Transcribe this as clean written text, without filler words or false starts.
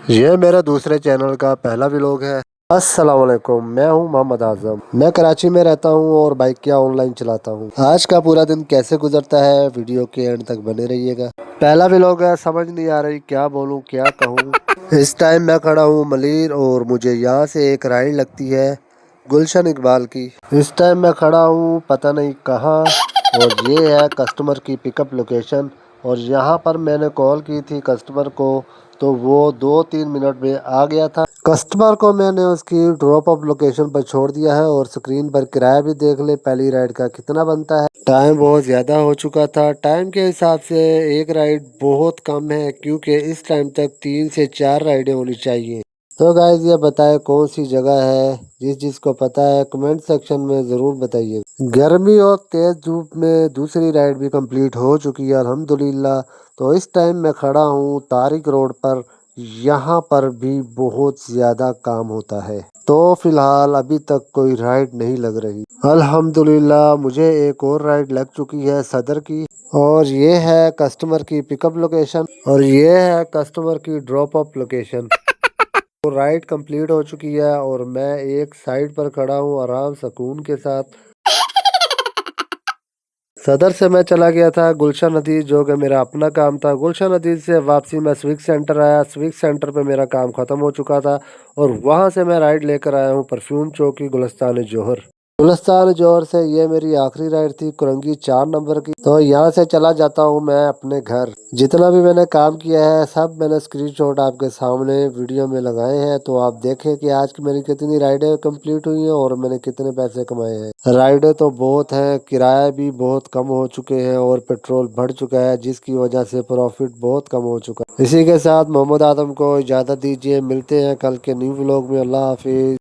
یہ میرا دوسرے چینل کا پہلا ولاگ ہے۔ السلام علیکم، میں ہوں محمد اعظم۔ میں کراچی میں رہتا ہوں اور بائکیاں آن لائن چلاتا ہوں۔ آج کا پورا دن کیسے گزرتا ہے، ویڈیو کے اینڈ تک بنے رہیے گا۔ پہلا ولاگ ہے، سمجھ نہیں آ رہی کیا بولوں کیا کہوں۔ اس ٹائم میں کھڑا ہوں ملیر اور مجھے یہاں سے ایک رائڈ لگتی ہے گلشن اقبال کی۔ اس ٹائم میں کھڑا ہوں پتہ نہیں کہاں، اور یہ ہے کسٹمر کی پک اپ لوکیشن، اور یہاں پر میں نے کال کی تھی کسٹمر کو تو وہ 2-3 منٹ میں آ گیا تھا۔ کسٹمر کو میں نے اس کی ڈراپ اپ لوکیشن پر چھوڑ دیا ہے، اور سکرین پر کرایہ بھی دیکھ لے پہلی رائڈ کا کتنا بنتا ہے۔ ٹائم بہت زیادہ ہو چکا تھا، ٹائم کے حساب سے ایک رائڈ بہت کم ہے، کیونکہ اس ٹائم تک 3 سے 4 رائڈیں ہونی چاہیے۔ تو گائز یہ بتائے کون سی جگہ ہے، جس کو پتہ ہے کمنٹ سیکشن میں ضرور بتائیے۔ گرمی اور تیز دھوپ میں دوسری رائڈ بھی کمپلیٹ ہو چکی ہے الحمدللہ۔ تو اس ٹائم میں کھڑا ہوں طارق روڈ پر، یہاں پر بھی بہت زیادہ کام ہوتا ہے۔ تو فی الحال ابھی تک کوئی رائڈ نہیں لگ رہی۔ الحمدللہ مجھے ایک اور رائڈ لگ چکی ہے صدر کی، اور یہ ہے کسٹمر کی پک اپ لوکیشن، اور یہ ہے کسٹمر کی drop up location. Ride complete ہو چکی ہے اور میں ایک سائڈ پر کھڑا ہوں آرام سکون کے ساتھ۔ صدر سے میں چلا گیا تھا گلشن حدیث، جو کہ میرا اپنا کام تھا۔ گلشن حدیث سے واپسی میں سوک سینٹر آیا، سوک سینٹر پہ میرا کام ختم ہو چکا تھا، اور وہاں سے میں رائڈ لے کر آیا ہوں پرفیوم چوکی گلستان جوہر۔ گلستان جوہر سے یہ میری آخری رائڈ تھی کرنگی 4 نمبر کی۔ تو یہاں سے چلا جاتا ہوں میں اپنے گھر۔ جتنا بھی میں نے کام کیا ہے سب میں نے اسکرین شاٹ آپ کے سامنے ویڈیو میں لگائے ہیں، تو آپ دیکھیں کہ آج کی میری کتنی رائڈیں کمپلیٹ ہوئی ہیں اور میں نے کتنے پیسے کمائے ہیں۔ رائڈیں تو بہت ہیں، کرایہ بھی بہت کم ہو چکے ہیں، اور پیٹرول بڑھ چکا ہے، جس کی وجہ سے پروفٹ بہت کم ہو چکا ہے۔ اسی کے ساتھ محمد اعظم کو اجازت دیجیے، ملتے ہیں کل کے نیو ولاگ میں۔ اللہ حافظ۔